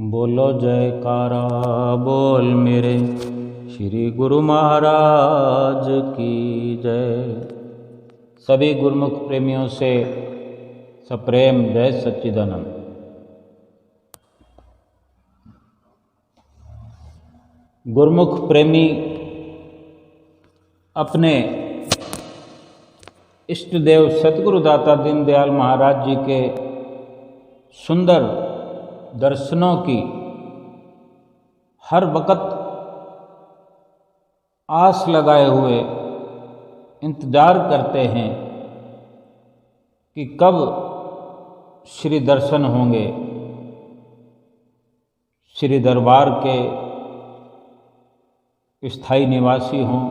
बोलो जयकारा बोल मेरे श्री गुरु महाराज की जय। सभी गुरुमुख प्रेमियों से सप्रेम जय सच्चिदानंद। गुरुमुख प्रेमी अपने इष्ट देव सतगुरु दाता दीनदयाल महाराज जी के सुंदर दर्शनों की हर वक्त आस लगाए हुए इंतजार करते हैं कि कब श्री दर्शन होंगे। श्री दरबार के स्थायी निवासी हों,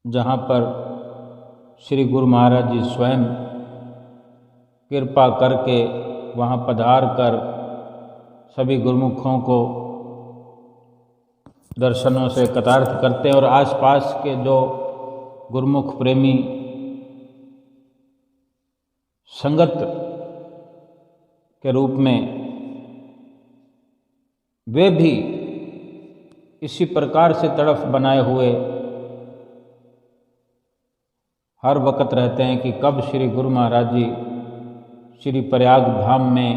जहाँ पर श्री गुरु महाराज जी स्वयं कृपा करके वहाँ पधार कर सभी गुरुमुखों को दर्शनों से कृतार्थ करते हैं और आसपास के जो गुरुमुख प्रेमी संगत के रूप में वे भी इसी प्रकार से तड़फ बनाए हुए हर वक्त रहते हैं कि कब श्री गुरु महाराज जी श्री प्रयाग धाम में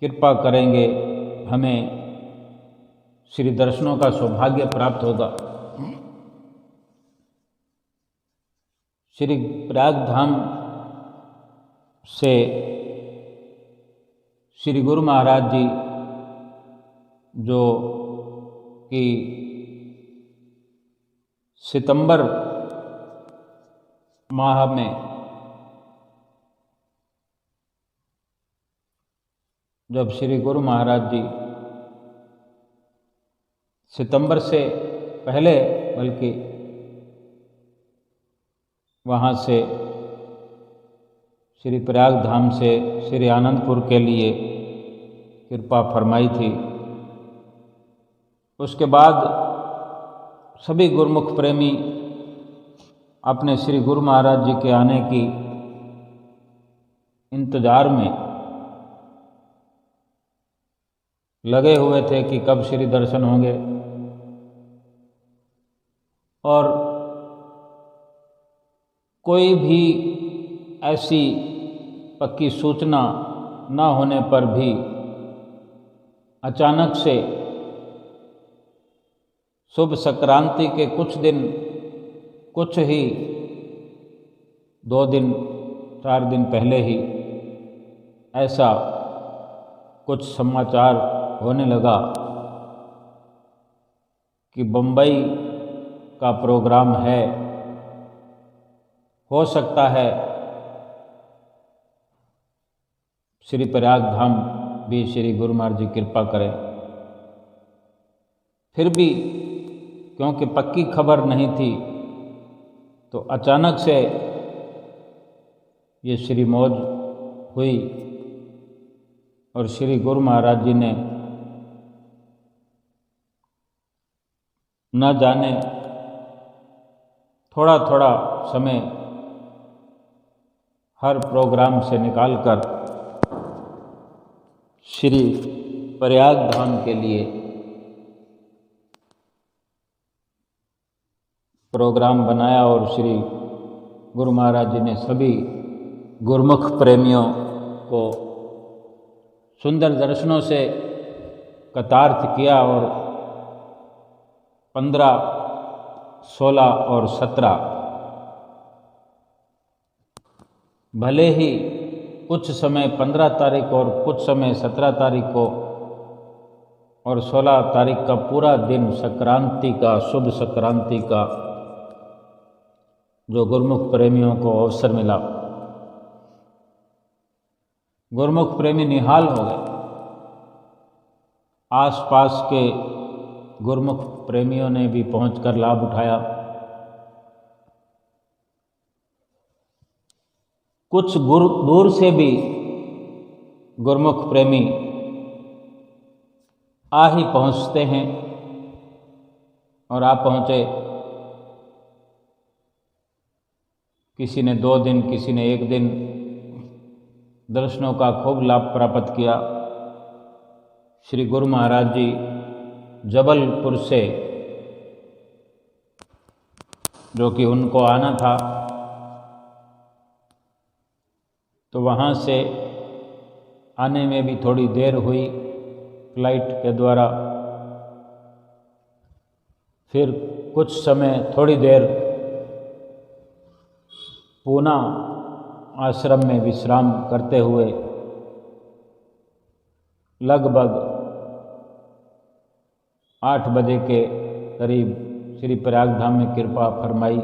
कृपा करेंगे, हमें श्री दर्शनों का सौभाग्य प्राप्त होगा। श्री प्रयाग धाम से श्री गुरु महाराज जी जो कि सितंबर माह में जब श्री गुरु महाराज जी सितंबर से पहले बल्कि वहाँ से श्री प्रयाग धाम से श्री आनंदपुर के लिए कृपा फरमाई थी, उसके बाद सभी गुरुमुख प्रेमी अपने श्री गुरु महाराज जी के आने की इंतजार में लगे हुए थे कि कब श्री दर्शन होंगे। और कोई भी ऐसी पक्की सूचना न होने पर भी अचानक से शुभ संक्रांति के कुछ दिन, कुछ ही 2 दिन 4 दिन पहले ही ऐसा कुछ समाचार होने लगा कि बम्बई का प्रोग्राम है, हो सकता है श्री प्रयाग धाम भी श्री गुरु महाराज जी कृपा करें। फिर भी क्योंकि पक्की खबर नहीं थी तो अचानक से ये श्री मौज हुई और श्री गुरु महाराज जी ने न जाने थोड़ा थोड़ा समय हर प्रोग्राम से निकालकर श्री प्रयाग धाम के लिए प्रोग्राम बनाया और श्री गुरु महाराज जी ने सभी गुरुमुख प्रेमियों को सुंदर दर्शनों से कृतार्थ किया। और 15, 16 और 17 भले ही कुछ समय 15 तारीख और कुछ समय 17 तारीख को और 16 तारीख का पूरा दिन संक्रांति का, शुभ संक्रांति का जो गुरुमुख प्रेमियों को अवसर मिला, गुरुमुख प्रेमी निहाल हो गए। आसपास के गुरुमुख प्रेमियों ने भी पहुंचकर लाभ उठाया। कुछ दूर से भी गुरुमुख प्रेमी आ ही पहुंचते हैं और आप पहुंचे। किसी ने 2 दिन, किसी ने 1 दिन, दर्शनों का खूब लाभ प्राप्त किया। श्री गुरु महाराज जी जबलपुर से, जो कि उनको आना था, तो वहाँ से आने में भी थोड़ी देर हुई फ्लाइट के द्वारा। फिर कुछ समय थोड़ी देर पूना आश्रम में विश्राम करते हुए लगभग 8 बजे के करीब श्री प्रयागधाम में कृपा फरमाई।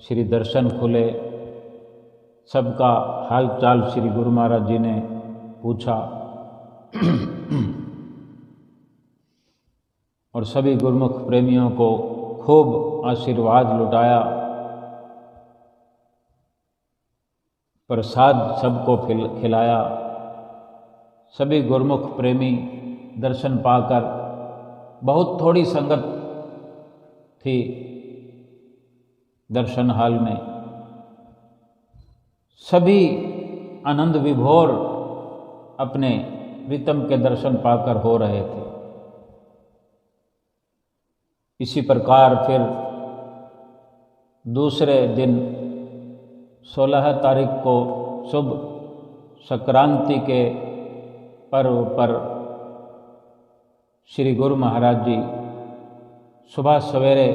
श्री दर्शन खुले, सबका हाल चाल श्री गुरु महाराज जी ने पूछा और सभी गुरुमुख प्रेमियों को खूब आशीर्वाद लुटाया। प्रसाद सबको खिलाया। सभी गुरुमुख प्रेमी दर्शन पाकर, बहुत थोड़ी संगत थी दर्शन हाल में, सभी आनंद विभोर अपने प्रीतम के दर्शन पाकर हो रहे थे। इसी प्रकार फिर दूसरे दिन 16 तारीख को शुभ संक्रांति के पर्व पर श्री गुरु महाराज जी सुबह सवेरे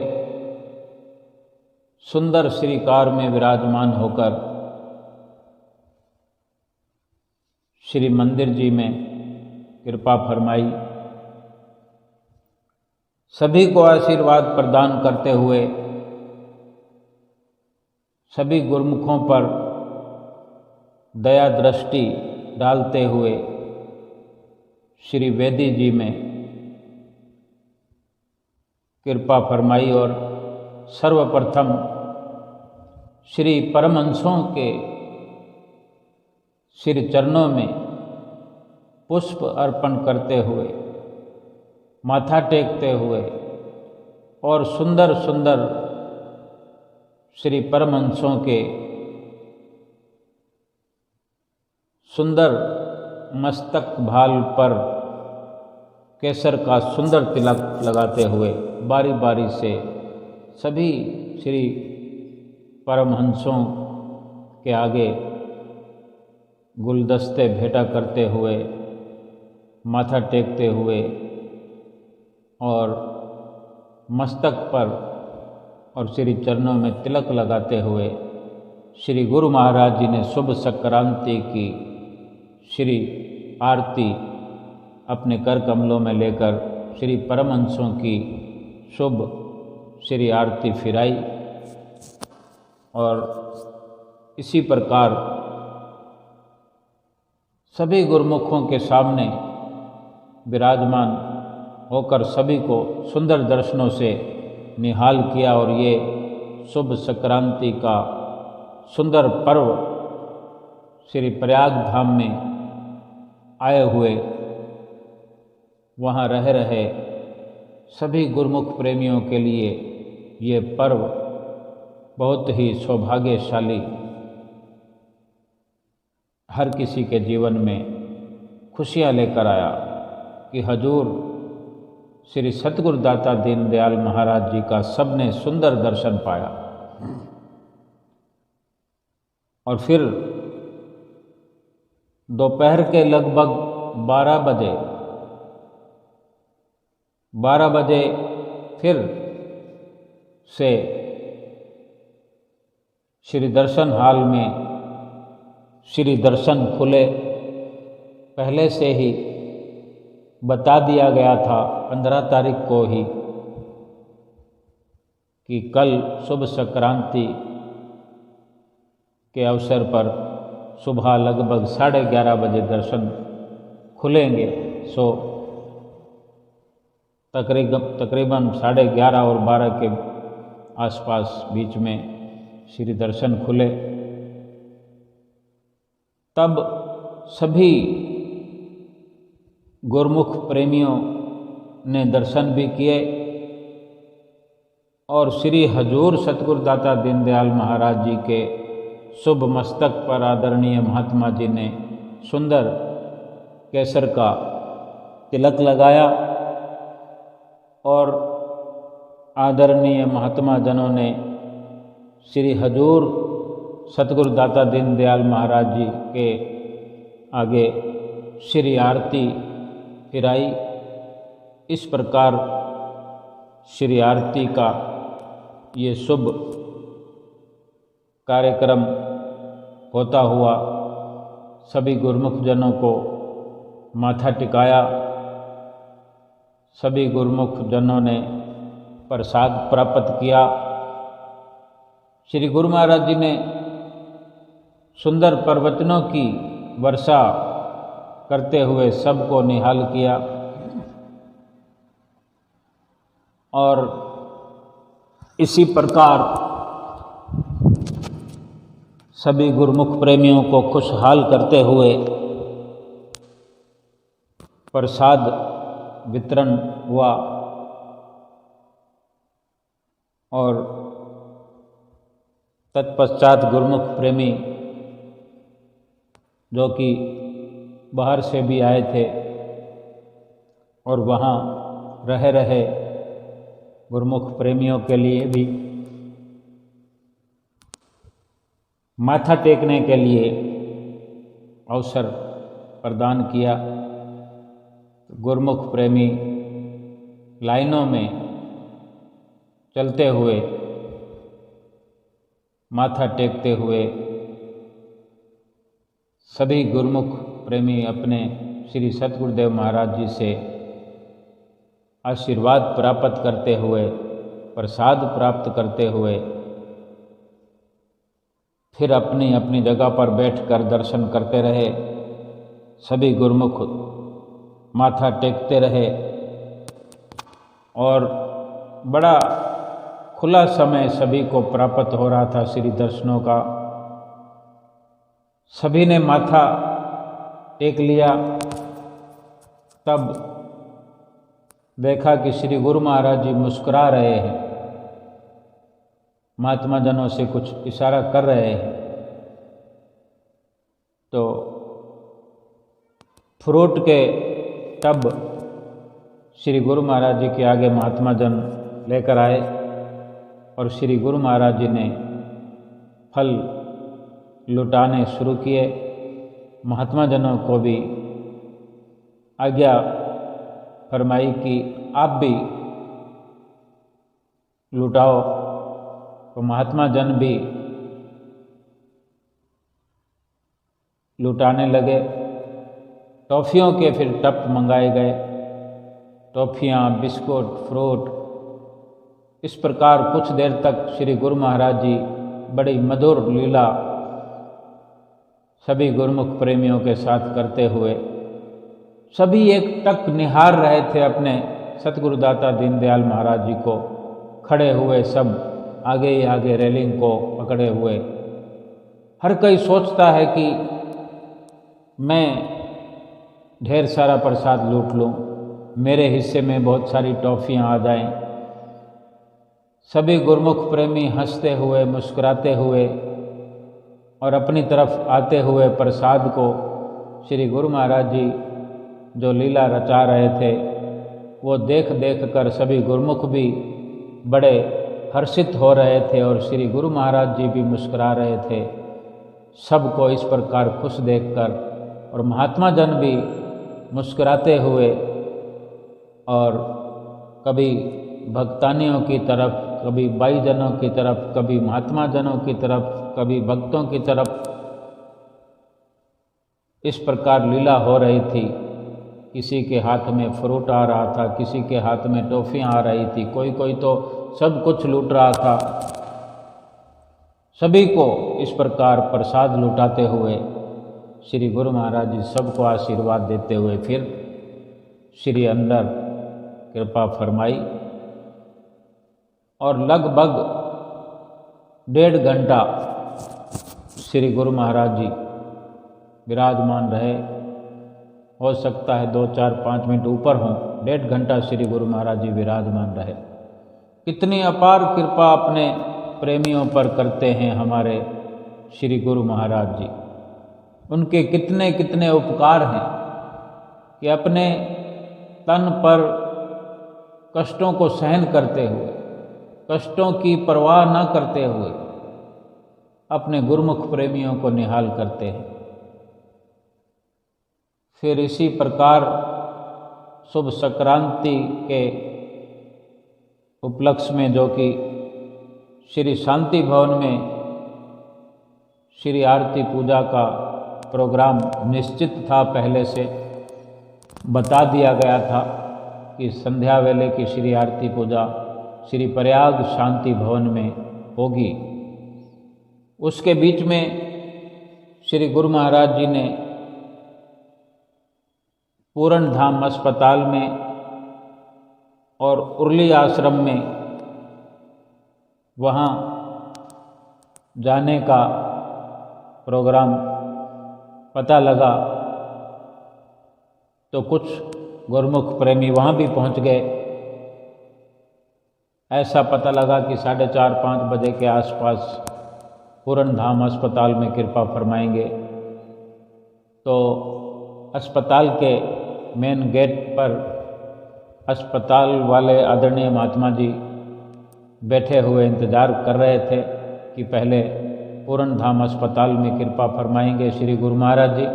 सुंदर श्री कार में विराजमान होकर श्री मंदिर जी में कृपा फरमाई। सभी को आशीर्वाद प्रदान करते हुए, सभी गुरुमुखों पर दया दृष्टि डालते हुए श्री वेदी जी में कृपा फरमाई और सर्वप्रथम श्री परमहंसों के श्री चरणों में पुष्प अर्पण करते हुए, माथा टेकते हुए और सुंदर सुंदर श्री परमहंसों के सुंदर मस्तक भाल पर केसर का सुंदर तिलक लगाते हुए बारी बारी से सभी श्री परमहंसों के आगे गुलदस्ते भेंटा करते हुए, माथा टेकते हुए और मस्तक पर और श्री चरणों में तिलक लगाते हुए श्री गुरु महाराज जी ने शुभ संक्रांति की श्री आरती अपने कर कमलों में लेकर श्री परमहंसों की शुभ श्री आरती फिराई। और इसी प्रकार सभी गुरुमुखों के सामने विराजमान होकर सभी को सुंदर दर्शनों से निहाल किया। और ये शुभ संक्रांति का सुंदर पर्व श्री प्रयाग धाम में आए हुए, वहाँ रह रहे सभी गुरुमुख प्रेमियों के लिए ये पर्व बहुत ही सौभाग्यशाली, हर किसी के जीवन में खुशियाँ लेकर आया कि हजूर श्री सतगुरुदाता दीनदयाल महाराज जी का सबने सुंदर दर्शन पाया। और फिर दोपहर के लगभग 12 बजे फिर से श्री दर्शन हाल में श्री दर्शन खुले। पहले से ही बता दिया गया था 15 तारीख को ही कि कल शुभ संक्रांति के अवसर पर सुबह लगभग 11:30 बजे दर्शन खुलेंगे। सो तकरीबन 11:30 और 12 के आसपास बीच में श्री दर्शन खुले। तब सभी गुरुमुख प्रेमियों ने दर्शन भी किए और श्री हजूर सतगुरुदाता दीनदयाल महाराज जी के शुभ मस्तक पर आदरणीय महात्मा जी ने सुंदर केसर का तिलक लगाया और आदरणीय महात्मा जनों ने श्री हजूर सतगुरु दाता दीनदयाल महाराज जी के आगे श्री आरती फिराई। इस प्रकार श्री आरती का ये शुभ कार्यक्रम होता हुआ सभी गुरुमुख जनों को माथा टिकाया। सभी गुरुमुख जनों ने प्रसाद प्राप्त किया। श्री गुरु महाराज जी ने सुंदर प्रवचनों की वर्षा करते हुए सबको निहाल किया और इसी प्रकार सभी गुरुमुख प्रेमियों को खुशहाल करते हुए प्रसाद वितरण हुआ और तत्पश्चात गुरुमुख प्रेमी जो कि बाहर से भी आए थे और वहाँ रह रहे गुरुमुख प्रेमियों के लिए भी माथा टेकने के लिए अवसर प्रदान किया। गुरुमुख प्रेमी लाइनों में चलते हुए माथा टेकते हुए सभी गुरुमुख प्रेमी अपने श्री सतगुरुदेव महाराज जी से आशीर्वाद प्राप्त करते हुए प्रसाद प्राप्त करते हुए फिर अपनी अपनी जगह पर बैठकर दर्शन करते रहे। सभी गुरुमुख माथा टेकते रहे और बड़ा खुला समय सभी को प्राप्त हो रहा था श्री दर्शनों का। सभी ने माथा टेक लिया। तब देखा कि श्री गुरु महाराज जी मुस्कुरा रहे हैं, महात्मा जनों से कुछ इशारा कर रहे हैं। तो फ्रूट के टब श्री गुरु महाराज जी के आगे महात्मा जन लेकर आए और श्री गुरु महाराज जी ने फल लुटाने शुरू किए। महात्मा जनों को भी आज्ञा फरमाई कि आप भी लुटाओ। तो महात्मा जन भी लुटाने लगे। टॉफ़ियों के फिर टप मंगाए गए, टॉफ़ियाँ, बिस्कुट, फ्रूट। इस प्रकार कुछ देर तक श्री गुरु महाराज जी बड़ी मधुर लीला सभी गुरुमुख प्रेमियों के साथ करते हुए सभी एक टक निहार रहे थे अपने सतगुरुदाता दीनदयाल महाराज जी को। खड़े हुए सब आगे ही आगे रेलिंग को पकड़े हुए। हर कोई सोचता है कि मैं ढेर सारा प्रसाद लूट लूँ, मेरे हिस्से में बहुत सारी टॉफ़ियाँ आ जाएं। सभी गुरुमुख प्रेमी हंसते हुए मुस्कुराते हुए और अपनी तरफ आते हुए प्रसाद को श्री गुरु महाराज जी जो लीला रचा रहे थे वो देख देख कर सभी गुरुमुख भी बड़े हर्षित हो रहे थे और श्री गुरु महाराज जी भी मुस्कुरा रहे थे। सबको इस प्रकार खुश देखकर और महात्मा जन भी मुस्कुराते हुए और कभी भक्तानियों की तरफ, कभी बाई जनों की तरफ, कभी महात्मा जनों की तरफ, कभी भक्तों की तरफ इस प्रकार लीला हो रही थी। किसी के हाथ में फ्रूट आ रहा था, किसी के हाथ में टॉफ़ियाँ आ रही थी, कोई कोई तो सब कुछ लूट रहा था। सभी को इस प्रकार प्रसाद लुटाते हुए श्री गुरु महाराज जी सबको आशीर्वाद देते हुए फिर श्री अंदर कृपा फरमाई और लगभग 1.5 घंटा श्री गुरु महाराज जी विराजमान रहे। हो सकता है 2, 4, 5 मिनट ऊपर हों। 1.5 घंटा श्री गुरु महाराज जी विराजमान रहे। कितनी अपार कृपा अपने प्रेमियों पर करते हैं हमारे श्री गुरु महाराज जी। उनके कितने कितने उपकार हैं कि अपने तन पर कष्टों को सहन करते हुए, कष्टों की परवाह न करते हुए अपने गुरुमुख प्रेमियों को निहाल करते हैं। फिर इसी प्रकार शुभ संक्रांति के उपलक्ष्य में, जो कि श्री शांति भवन में श्री आरती पूजा का प्रोग्राम निश्चित था, पहले से बता दिया गया था कि संध्या वेले की श्री आरती पूजा श्री प्रयाग शांति भवन में होगी। उसके बीच में श्री गुरु महाराज जी ने पूर्ण धाम अस्पताल में और उर्ली आश्रम में वहाँ जाने का प्रोग्राम पता लगा तो कुछ गुरुमुख प्रेमी वहाँ भी पहुँच गए। ऐसा पता लगा कि 4:30-5 बजे के आसपास पूर्ण धाम अस्पताल में कृपा फरमाएंगे। तो अस्पताल के मेन गेट पर अस्पताल वाले आदरणीय महात्मा जी बैठे हुए इंतज़ार कर रहे थे कि पहले पूर्ण धाम अस्पताल में कृपा फरमाएंगे श्री गुरु महाराज जी,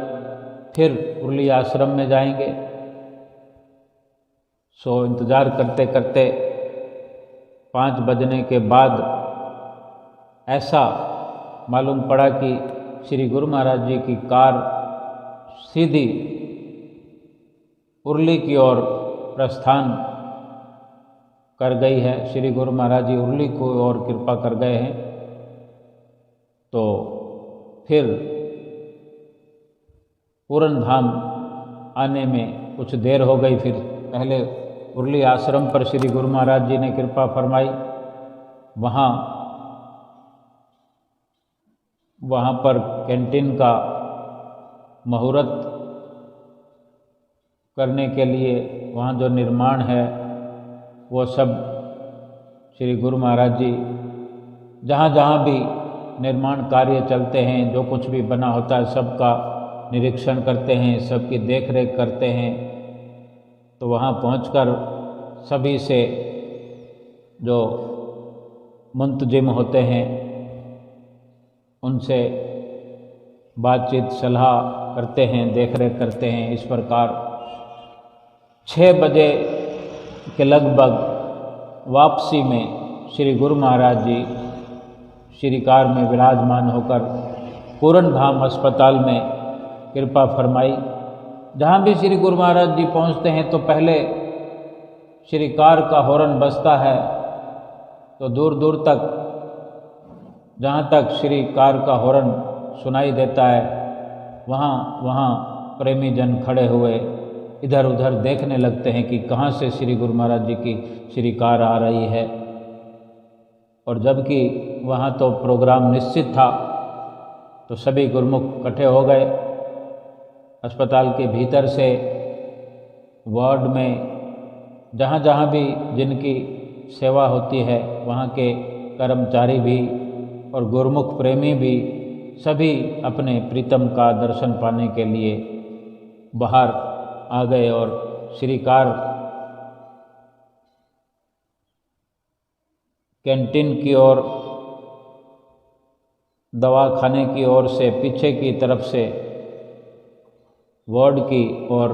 फिर उर्ली आश्रम में जाएंगे। सो इंतज़ार करते करते 5 बजने के बाद ऐसा मालूम पड़ा कि श्री गुरु महाराज जी की कार सीधी उर्ली की ओर प्रस्थान कर गई है। श्री गुरु महाराज जी उर्ली को ओर कृपा कर गए हैं। तो फिर पूर्ण धाम आने में कुछ देर हो गई। फिर पहले उर्ली आश्रम पर श्री गुरु महाराज जी ने कृपा फरमाई। वहाँ पर कैंटीन का मुहूर्त करने के लिए वहाँ जो निर्माण है वो सब श्री गुरु महाराज जी जहाँ जहाँ भी निर्माण कार्य चलते हैं, जो कुछ भी बना होता है सबका निरीक्षण करते हैं, सबकी देखरेख करते हैं। तो वहाँ पहुंचकर सभी से जो मुंतजिम होते हैं उनसे बातचीत सलाह करते हैं, देखरेख करते हैं। इस प्रकार 6 बजे के लगभग वापसी में श्री गुरु महाराज जी श्री कार में विराजमान होकर पूर्ण धाम अस्पताल में कृपा फरमाई। जहाँ भी श्री गुरु महाराज जी पहुँचते हैं तो पहले श्री कार का हॉर्न बजता है, तो दूर दूर तक जहाँ तक श्री कार का हॉर्न सुनाई देता है वहाँ प्रेमी जन खड़े हुए इधर उधर देखने लगते हैं कि कहाँ से श्री गुरु महाराज जी की श्री कार आ रही है। और जबकि वहाँ तो प्रोग्राम निश्चित था, तो सभी गुरुमुख इकट्ठे हो गए। अस्पताल के भीतर से वार्ड में जहाँ जहाँ भी जिनकी सेवा होती है वहाँ के कर्मचारी भी और गुरुमुख प्रेमी भी सभी अपने प्रीतम का दर्शन पाने के लिए बाहर आ गए और श्री कार कैंटीन की ओर, दवाखाने की ओर से पीछे की तरफ से वार्ड की ओर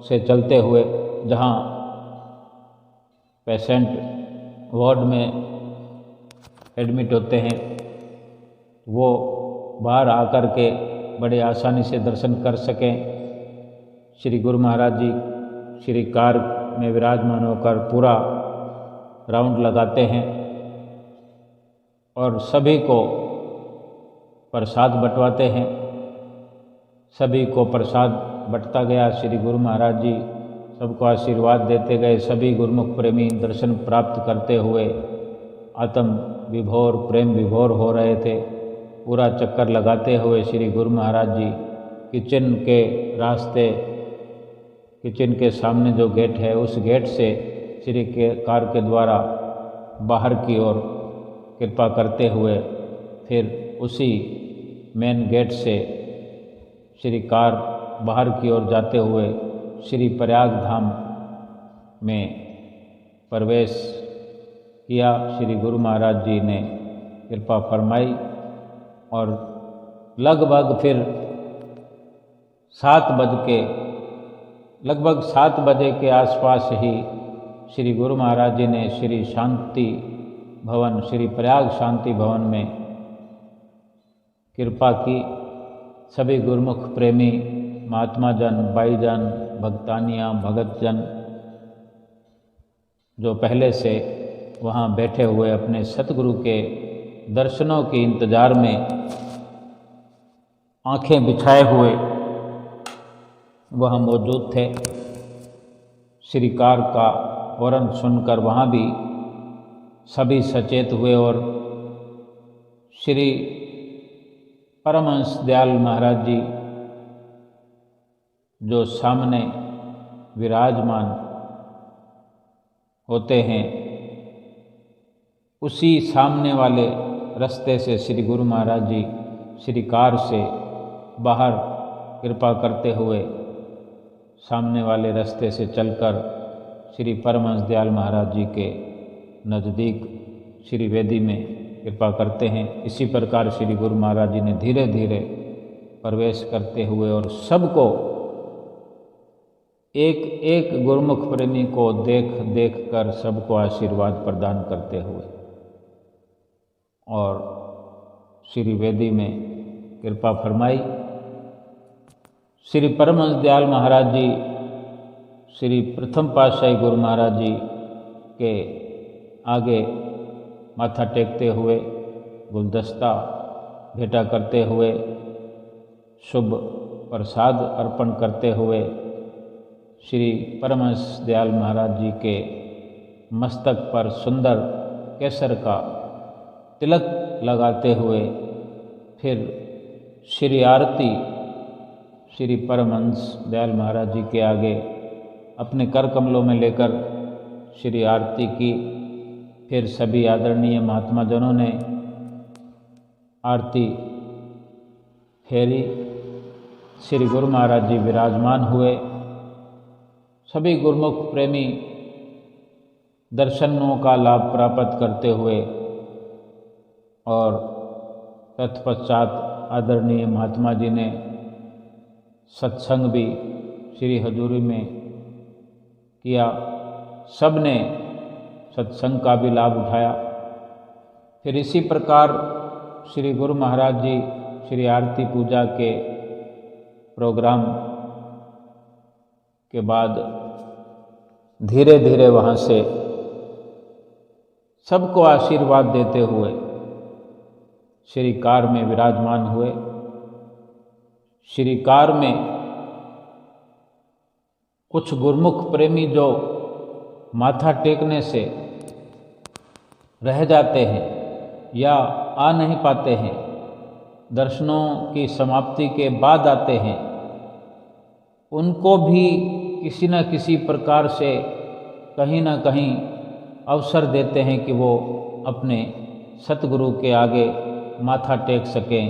से चलते हुए, जहां पेशेंट वार्ड में एडमिट होते हैं, वो बाहर आकर के बड़े आसानी से दर्शन कर सकें। श्री गुरु महाराज जी श्री कार में विराजमान होकर पूरा राउंड लगाते हैं और सभी को प्रसाद बंटवाते हैं। सभी को प्रसाद बंटता गया। श्री गुरु महाराज जी सबको आशीर्वाद देते गए। सभी गुरुमुख प्रेमी दर्शन प्राप्त करते हुए आत्म विभोर, प्रेम विभोर हो रहे थे। पूरा चक्कर लगाते हुए श्री गुरु महाराज जी किचन के रास्ते, किचन के सामने जो गेट है उस गेट से श्री के कार के द्वारा बाहर की ओर कृपा करते हुए फिर उसी मेन गेट से श्री कार बाहर की ओर जाते हुए श्री प्रयाग धाम में प्रवेश किया। श्री गुरु महाराज जी ने कृपा फरमाई और लगभग फिर 7 बजे के आसपास ही श्री गुरु महाराज जी ने श्री शांति भवन, श्री प्रयाग शांति भवन में कृपा की। सभी गुरुमुख प्रेमी महात्मा जन, भाईजन, भक्तानियाँ, भगतजन जो पहले से वहाँ बैठे हुए अपने सतगुरु के दर्शनों के इंतज़ार में आंखें बिछाए हुए वहाँ मौजूद थे। श्री कार का हॉर्न सुनकर वहाँ भी सभी सचेत हुए और श्री परमहंस दयाल महाराज जी जो सामने विराजमान होते हैं, उसी सामने वाले रास्ते से श्री गुरु महाराज जी श्री कार से बाहर कृपा करते हुए सामने वाले रास्ते से चलकर श्री परमहंस दयाल महाराज जी के नज़दीक श्री वेदी में कृपा करते हैं। इसी प्रकार श्री गुरु महाराज जी ने धीरे धीरे प्रवेश करते हुए और सबको एक एक गुरुमुख प्रेमी को देख कर सबको आशीर्वाद प्रदान करते हुए और श्री वेदी में कृपा फरमाई। श्री परमहंस दयाल महाराज जी श्री प्रथम पातशाही गुरु महाराज जी के आगे माथा टेकते हुए गुलदस्ता भेंटा करते हुए शुभ प्रसाद अर्पण करते हुए श्री परमहंस दयाल महाराज जी के मस्तक पर सुंदर केसर का तिलक लगाते हुए फिर श्री आरती श्री परमहंस दयाल महाराज जी के आगे अपने कर कमलों में लेकर श्री आरती की। फिर सभी आदरणीय महात्मा जनों ने आरती फेरी। श्री गुरु महाराज जी विराजमान हुए। सभी गुरुमुख प्रेमी दर्शनों का लाभ प्राप्त करते हुए और तत्पश्चात आदरणीय महात्मा जी ने सत्संग भी श्री हजूरी में किया। सब ने सत्संग का भी लाभ उठाया। फिर इसी प्रकार श्री गुरु महाराज जी श्री आरती पूजा के प्रोग्राम के बाद धीरे धीरे वहाँ से सबको आशीर्वाद देते हुए श्री कार में विराजमान हुए। श्री कार में कुछ गुरुमुख प्रेमी जो माथा टेकने से रह जाते हैं या आ नहीं पाते हैं, दर्शनों की समाप्ति के बाद आते हैं, उनको भी किसी न किसी प्रकार से कहीं ना कहीं अवसर देते हैं कि वो अपने सतगुरु के आगे माथा टेक सकें,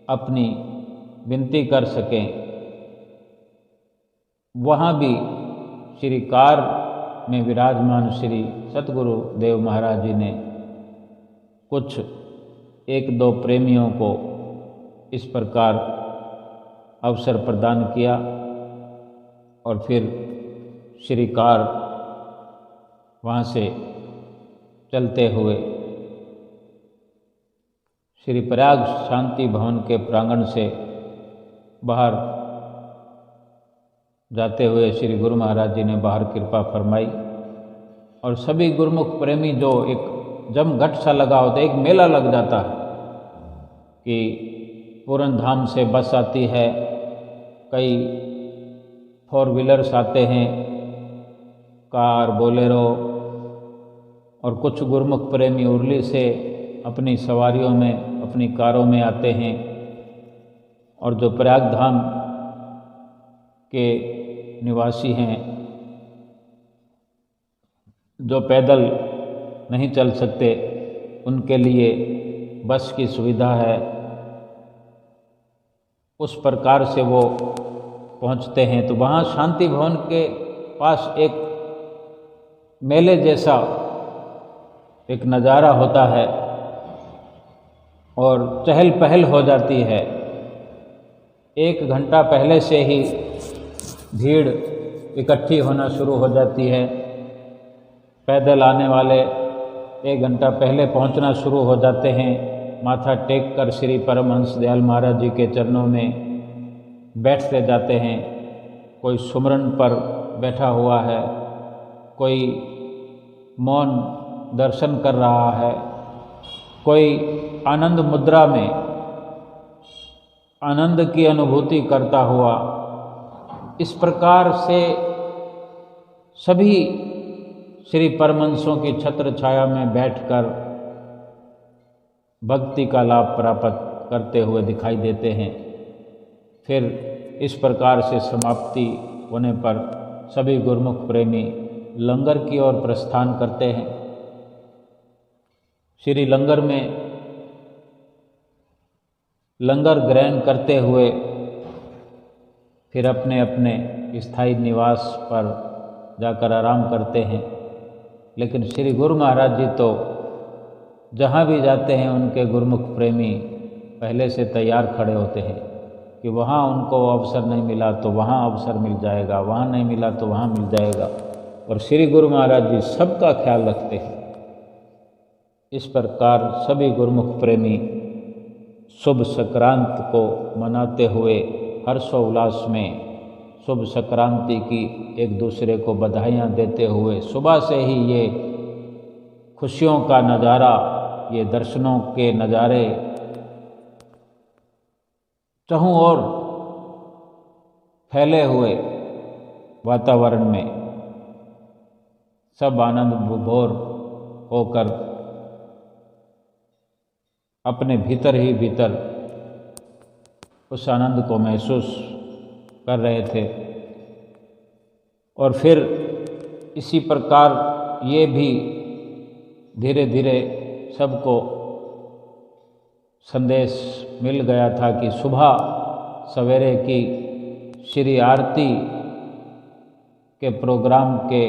अपनी विनती कर सकें। वहाँ भी श्री कार में विराजमान श्री सतगुरु देव महाराज जी ने कुछ 1-2 प्रेमियों को इस प्रकार अवसर प्रदान किया और फिर श्री कार वहाँ से चलते हुए श्री प्रयाग शांति भवन के प्रांगण से बाहर जाते हुए श्री गुरु महाराज जी ने बाहर कृपा फरमाई और सभी गुरुमुख प्रेमी जो एक जमघट सा लगा होता है, एक मेला लग जाता है कि पूरन धाम से बस आती है, कई 4 व्हीलर्स आते हैं, कार, बोलेरो, और कुछ गुरुमुख प्रेमी उर्ली से अपनी सवारियों में, अपनी कारों में आते हैं। और जो प्रयाग धाम के निवासी हैं, जो पैदल नहीं चल सकते, उनके लिए बस की सुविधा है। उस प्रकार से वो पहुंचते हैं। तो वहाँ शांति भवन के पास एक मेले जैसा एक नज़ारा होता है और चहल पहल हो जाती है। 1 घंटा पहले से ही भीड़ इकट्ठी होना शुरू हो जाती है। पैदल आने वाले 1 घंटा पहले पहुंचना शुरू हो जाते हैं। माथा टेक कर श्री परमहंस दयाल महाराज जी के चरणों में बैठते जाते हैं। कोई सुमरन पर बैठा हुआ है, कोई मौन दर्शन कर रहा है, कोई आनंद मुद्रा में आनंद की अनुभूति करता हुआ। इस प्रकार से सभी श्री परमहंसों की छत्र छाया में बैठकर भक्ति का लाभ प्राप्त करते हुए दिखाई देते हैं। फिर इस प्रकार से समाप्ति होने पर सभी गुरुमुख प्रेमी लंगर की ओर प्रस्थान करते हैं। श्री लंगर में लंगर ग्रहण करते हुए फिर अपने अपने स्थायी निवास पर जाकर आराम करते हैं। लेकिन श्री गुरु महाराज जी तो जहाँ भी जाते हैं उनके गुरुमुख प्रेमी पहले से तैयार खड़े होते हैं कि वहाँ उनको अवसर नहीं मिला तो वहाँ अवसर मिल जाएगा, वहाँ नहीं मिला तो वहाँ मिल जाएगा। और श्री गुरु महाराज जी सबका ख्याल रखते हैं। इस प्रकार सभी गुरुमुख प्रेमी शुभ संक्रांत को मनाते हुए हर्षोल्लास में शुभ संक्रांति की एक दूसरे को बधाइयाँ देते हुए सुबह से ही ये खुशियों का नज़ारा, ये दर्शनों के नज़ारे चहुं ओर फैले हुए वातावरण में सब आनंद विभोर होकर अपने भीतर ही भीतर उस आनंद को महसूस कर रहे थे। और फिर इसी प्रकार ये भी धीरे धीरे सबको संदेश मिल गया था कि सुबह सवेरे की श्री आरती के प्रोग्राम के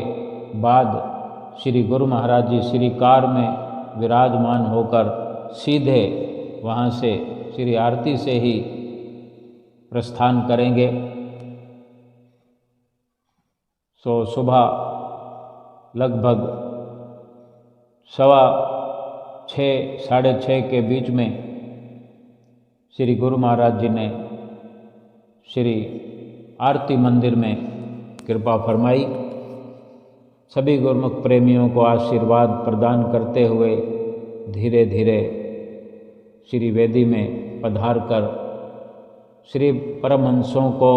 बाद श्री गुरु महाराज जी श्री कार में विराजमान होकर सीधे वहाँ से श्री आरती से ही प्रस्थान करेंगे। सो सुबह लगभग 6:15 साढ़े 6 के बीच में श्री गुरु महाराज जी ने श्री आरती मंदिर में कृपा फरमाई। सभी गुरुमुख प्रेमियों को आशीर्वाद प्रदान करते हुए धीरे धीरे श्री वेदी में पधार कर श्री परमहंसों को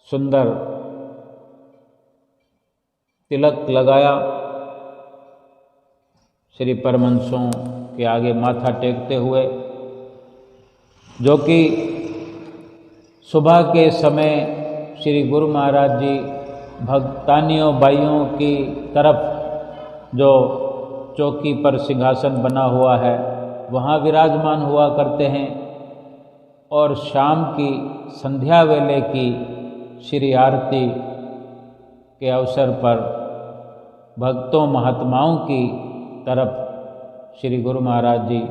सुंदर तिलक लगाया। श्री परमहंसों के आगे माथा टेकते हुए, जो कि सुबह के समय श्री गुरु महाराज जी भक्तानियों भाइयों की तरफ जो चौकी पर सिंहासन बना हुआ है वहाँ विराजमान हुआ करते हैं। और शाम की संध्या वेले की श्री आरती के अवसर पर भक्तों महात्माओं की तरफ श्री गुरु महाराज जी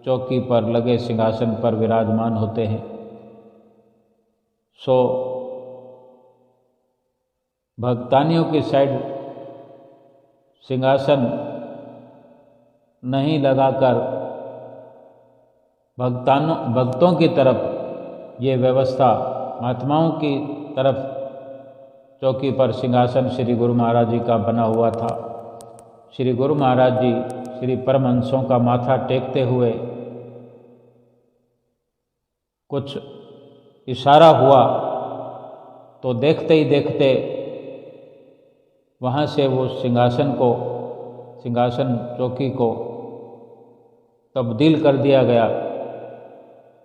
चौकी पर लगे सिंहासन पर विराजमान होते हैं। सो भक्तानियों की साइड सिंहासन नहीं लगाकर भक्तों की तरफ ये व्यवस्था, महात्माओं की तरफ चौकी पर सिंहासन श्री गुरु महाराज जी का बना हुआ था। श्री गुरु महाराज जी श्री परमहंसों का माथा टेकते हुए कुछ इशारा हुआ तो देखते ही देखते वहाँ से वो सिंहासन चौकी को तब्दील कर दिया गया,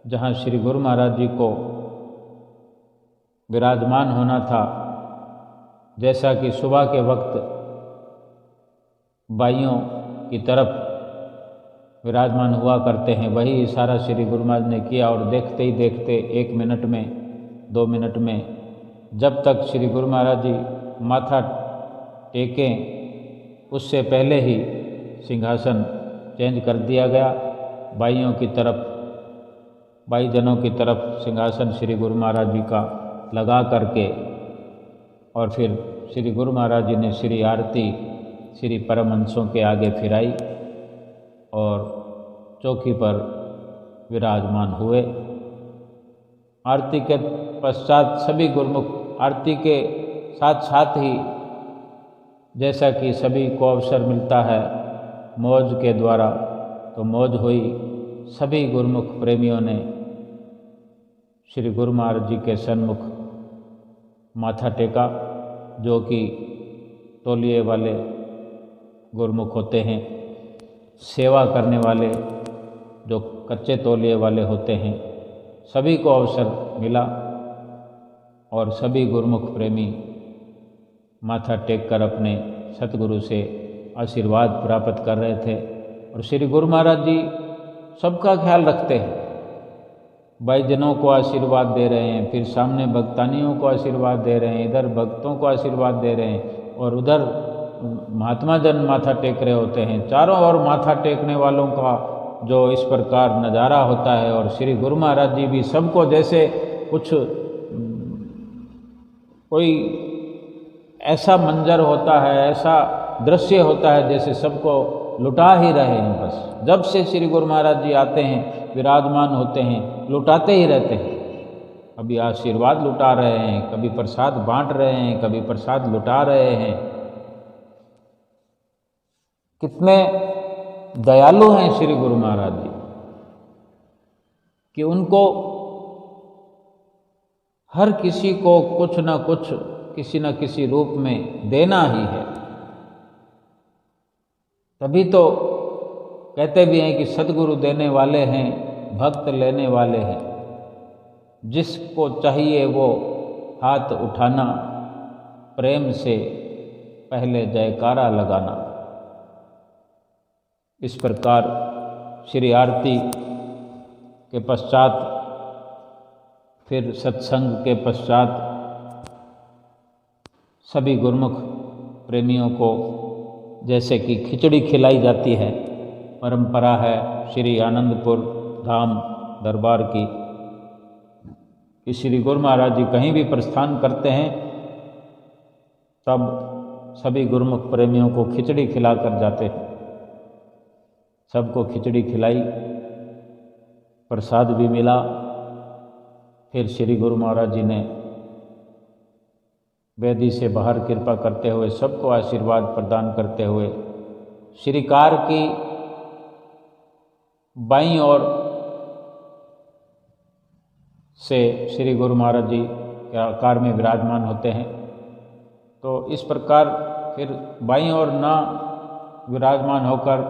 जहाँ श्री गुरु महाराज जी को विराजमान होना था। जैसा कि सुबह के वक्त बाइयों की तरफ विराजमान हुआ करते हैं, वही इशारा श्री गुरु महाराज ने किया। और देखते ही देखते 1 मिनट में 2 मिनट में, जब तक श्री गुरु महाराज जी माथा टेकें उससे पहले ही सिंहासन चेंज कर दिया गया। बाइयों की तरफ, बाई जनों की तरफ सिंहासन श्री गुरु महाराज जी का लगा करके, और फिर श्री गुरु महाराज जी ने श्री आरती श्री परमहंसों के आगे फिराई और चौकी पर विराजमान हुए। आरती के पश्चात सभी गुरुमुख आरती के साथ साथ ही, जैसा कि सभी को अवसर मिलता है मौज के द्वारा, तो मौज हुई। सभी गुरुमुख प्रेमियों ने श्री गुरु महाराज जी के सन्मुख माथा टेका, जो कि तौलिए वाले गुरुमुख होते हैं, सेवा करने वाले जो कच्चे तौलिए वाले होते हैं, सभी को अवसर मिला और सभी गुरुमुख प्रेमी माथा टेक कर अपने सतगुरु से आशीर्वाद प्राप्त कर रहे थे। और श्री गुरु महाराज जी सबका ख्याल रखते हैं, भाईजनों को आशीर्वाद दे रहे हैं, फिर सामने भक्तानियों को आशीर्वाद दे रहे हैं, इधर भक्तों को आशीर्वाद दे रहे हैं, और उधर महात्मा जन माथा टेक रहे होते हैं। चारों ओर माथा टेकने वालों का जो इस प्रकार नज़ारा होता है, और श्री गुरु महाराज जी भी सबको जैसे कुछ कोई ऐसा मंजर होता है, ऐसा दृश्य होता है जैसे सबको लुटा ही रहे हैं। बस जब से श्री गुरु महाराज जी आते हैं, विराजमान होते हैं, लुटाते ही रहते हैं। कभी आशीर्वाद लुटा रहे हैं, कभी प्रसाद बांट रहे हैं, कभी प्रसाद लुटा रहे हैं। कितने दयालु हैं श्री गुरु महाराज जी कि उनको हर किसी को कुछ न कुछ, किसी न किसी रूप में देना ही है। तभी तो कहते भी हैं कि सद्गुरु देने वाले हैं, भक्त लेने वाले हैं। जिसको चाहिए वो हाथ उठाना, प्रेम से पहले जयकारा लगाना। इस प्रकार श्री आरती के पश्चात, फिर सत्संग के पश्चात सभी गुरुमुख प्रेमियों को जैसे कि खिचड़ी खिलाई जाती है, परंपरा है श्री आनंदपुर धाम दरबार की, कि श्री गुरु महाराज जी कहीं भी प्रस्थान करते हैं तब सभी गुरुमुख प्रेमियों को खिचड़ी खिलाकर जाते हैं। सबको खिचड़ी खिलाई, प्रसाद भी मिला। फिर श्री गुरु महाराज जी ने वेदी से बाहर कृपा करते हुए, सबको आशीर्वाद प्रदान करते हुए, श्री कार की बाईं ओर से श्री गुरु महाराज जी कार में विराजमान होते हैं। तो इस प्रकार फिर बाईं ओर ना विराजमान होकर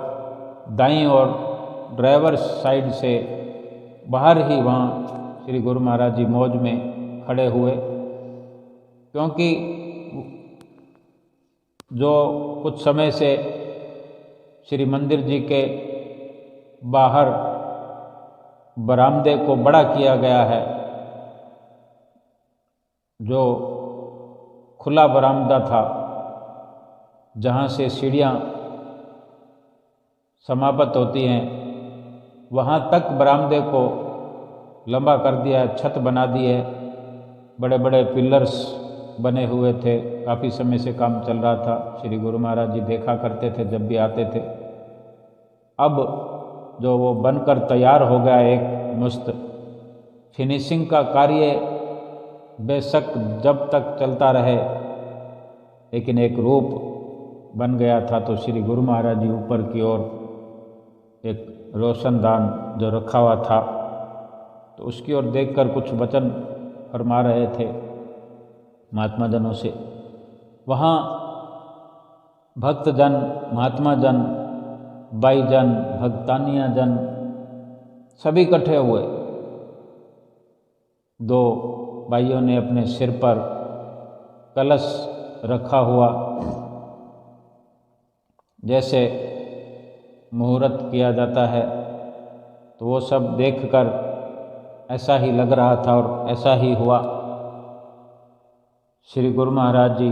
दाईं ओर ड्राइवर साइड से बाहर ही वहाँ श्री गुरु महाराज जी मौज में खड़े हुए, क्योंकि जो कुछ समय से श्री मंदिर जी के बाहर बरामदे को बड़ा किया गया है। जो खुला बरामदा था, जहाँ से सीढ़ियाँ समाप्त होती हैं, वहाँ तक बरामदे को लंबा कर दिया है, छत बना दी है। बड़े बड़े पिलर्स बने हुए थे, काफ़ी समय से काम चल रहा था। श्री गुरु महाराज जी देखा करते थे जब भी आते थे। अब जो वो बनकर तैयार हो गया, एक मस्त फिनिशिंग का कार्य बेशक जब तक चलता रहे, लेकिन एक रूप बन गया था। तो श्री गुरु महाराज जी ऊपर की ओर एक रोशनदान जो रखा हुआ था, तो उसकी ओर देखकर कुछ वचन फरमा रहे थे महात्मा जनों से। वहाँ भक्तजन, महात्मा जन, बाई जन, भक्तानिया जन सभी इकट्ठे हुए। दो भाइयों ने अपने सिर पर कलश रखा हुआ, जैसे मुहूर्त किया जाता है, तो वो सब देखकर ऐसा ही लग रहा था और ऐसा ही हुआ। श्री गुरु महाराज जी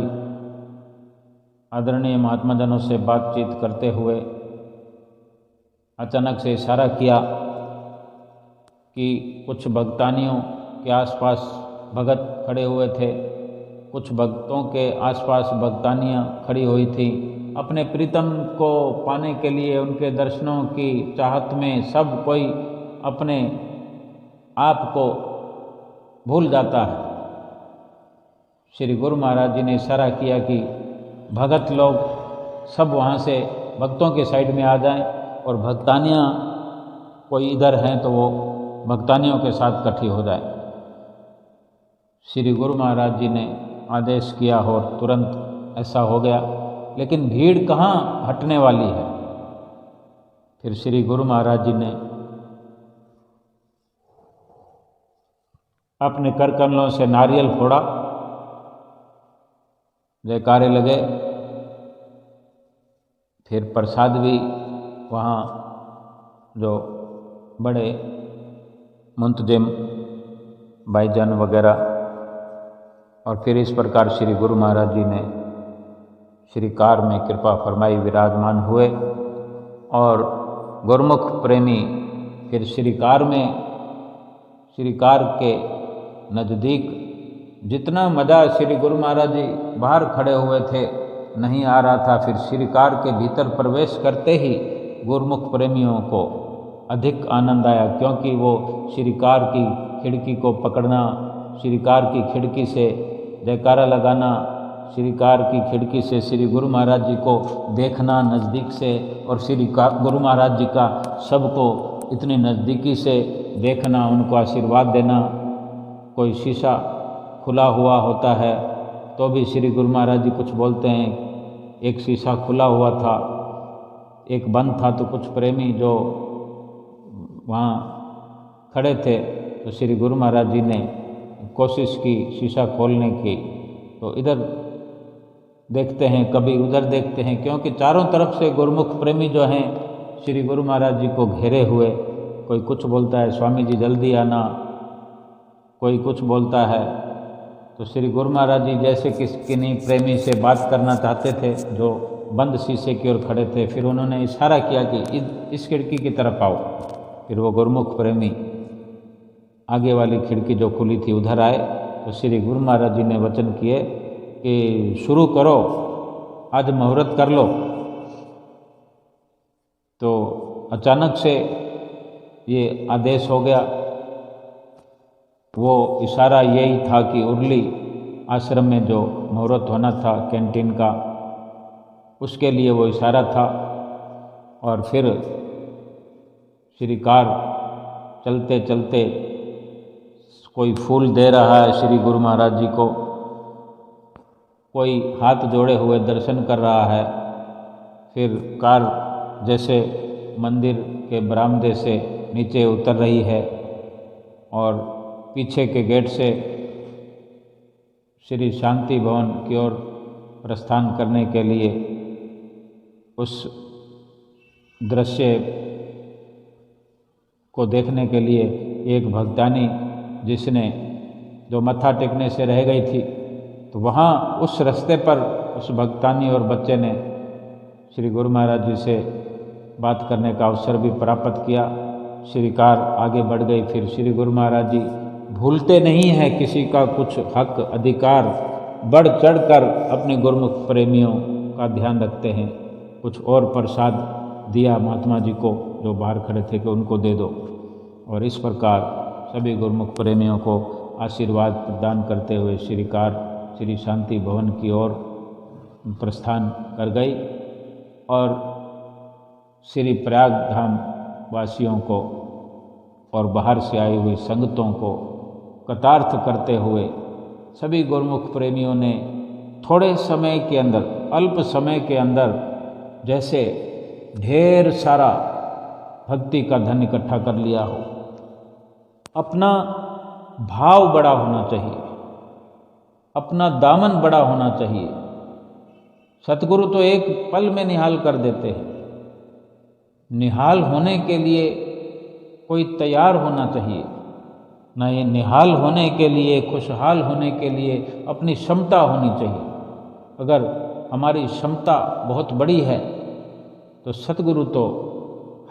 आदरणीय महात्मा जनों से बातचीत करते हुए अचानक से इशारा किया कि कुछ भक्तानियों के आसपास भगत खड़े हुए थे, कुछ भक्तों के आसपास भक्तानियाँ खड़ी हुई थी। अपने प्रीतम को पाने के लिए, उनके दर्शनों की चाहत में सब कोई अपने आप को भूल जाता है। श्री गुरु महाराज जी ने इशारा किया कि भगत लोग सब वहाँ से भक्तों के साइड में आ जाएं और भक्तानियाँ कोई इधर हैं तो वो भक्तानियों के साथ इकट्ठी हो जाए। श्री गुरु महाराज जी ने आदेश किया और तुरंत ऐसा हो गया, लेकिन भीड़ कहाँ हटने वाली है। फिर श्री गुरु महाराज जी ने अपने कर कमलों से नारियल फोड़ा, जयकारे लगे। फिर प्रसाद भी वहाँ जो बड़े मुंतजिम भाईजान वगैरह, और फिर इस प्रकार श्री गुरु महाराज जी ने श्री कार में कृपा फरमाई विराजमान हुए। और गुरमुख प्रेमी फिर श्री कार के नज़दीक जितना मज़ा श्री गुरु महाराज जी बाहर खड़े हुए थे नहीं आ रहा था, फिर श्री कार के भीतर प्रवेश करते ही गुरमुख प्रेमियों को अधिक आनंद आया, क्योंकि वो श्री कार की खिड़की को पकड़ना, श्री कार की खिड़की से जयकारा लगाना, श्री कार की खिड़की से श्री गुरु महाराज जी को देखना नज़दीक से, और श्री गुरु महाराज जी का सबको इतनी नज़दीकी से देखना, उनको आशीर्वाद देना। कोई शीशा खुला हुआ होता है तो भी श्री गुरु महाराज जी कुछ बोलते हैं। एक शीशा खुला हुआ था, एक बंद था, तो कुछ प्रेमी जो वहाँ खड़े थे तो श्री गुरु महाराज जी ने कोशिश की शीशा खोलने की, तो इधर देखते हैं कभी उधर देखते हैं, क्योंकि चारों तरफ से गुरुमुख प्रेमी जो हैं श्री गुरु महाराज जी को घेरे हुए। कोई कुछ बोलता है स्वामी जी जल्दी आना, कोई कुछ बोलता है। तो श्री गुरु महाराज जी जैसे किन्हीं प्रेमी से बात करना चाहते थे जो बंद शीशे की ओर खड़े थे, फिर उन्होंने इशारा किया कि इस खिड़की की तरफ आओ। फिर वो गुरुमुख प्रेमी आगे वाली खिड़की जो खुली थी उधर आए, तो श्री गुरु महाराज जी ने वचन किए कि शुरू करो, आज मुहूर्त कर लो। तो अचानक से ये आदेश हो गया। वो इशारा यही था कि उर्ली आश्रम में जो मुहूर्त होना था कैंटीन का, उसके लिए वो इशारा था। और फिर श्री कार चलते चलते कोई फूल दे रहा है श्री गुरु महाराज जी को, कोई हाथ जोड़े हुए दर्शन कर रहा है। फिर कार जैसे मंदिर के बरामदे से नीचे उतर रही है और पीछे के गेट से श्री शांति भवन की ओर प्रस्थान करने के लिए उस दृश्य को देखने के लिए एक भक्तानी जिसने जो मत्था टेकने से रह गई थी, तो वहाँ उस रास्ते पर उस भक्तानी और बच्चे ने श्री गुरु महाराज जी से बात करने का अवसर भी प्राप्त किया। श्री कार आगे बढ़ गई। फिर श्री गुरु महाराज जी भूलते नहीं हैं किसी का कुछ हक अधिकार, बढ़ चढ़कर अपने गुरुमुख प्रेमियों का ध्यान रखते हैं। कुछ और प्रसाद दिया महात्मा जी को जो बाहर खड़े थे कि उनको दे दो, और इस प्रकार सभी गुरुमुख प्रेमियों को आशीर्वाद प्रदान करते हुए श्री कार श्री शांति भवन की ओर प्रस्थान कर गई। और श्री प्रयाग धाम वासियों को और बाहर से आई हुई संगतों को कृतार्थ करते हुए सभी गुरुमुख प्रेमियों ने थोड़े समय के अंदर, अल्प समय के अंदर जैसे ढेर सारा भक्ति का धन इकट्ठा कर लिया हो। अपना भाव बड़ा होना चाहिए, अपना दामन बड़ा होना चाहिए। सतगुरु तो एक पल में निहाल कर देते हैं। निहाल होने के लिए कोई तैयार होना चाहिए, ना ये निहाल होने के लिए, खुशहाल होने के लिए अपनी क्षमता होनी चाहिए। अगर हमारी क्षमता बहुत बड़ी है तो सतगुरु तो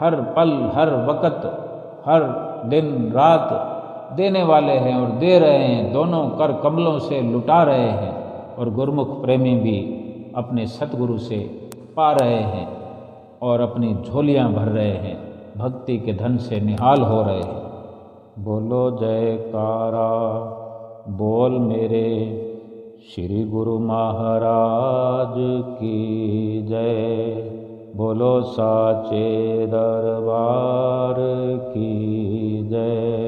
हर पल, हर वक़्त, हर दिन रात देने वाले हैं और दे रहे हैं, दोनों कर कमलों से लुटा रहे हैं। और गुरुमुख प्रेमी भी अपने सतगुरु से पा रहे हैं और अपनी झोलियां भर रहे हैं, भक्ति के धन से निहाल हो रहे हैं। बोलो जयकारा, बोल मेरे श्री गुरु महाराज की जय। बोलो साचे दरबार की जय।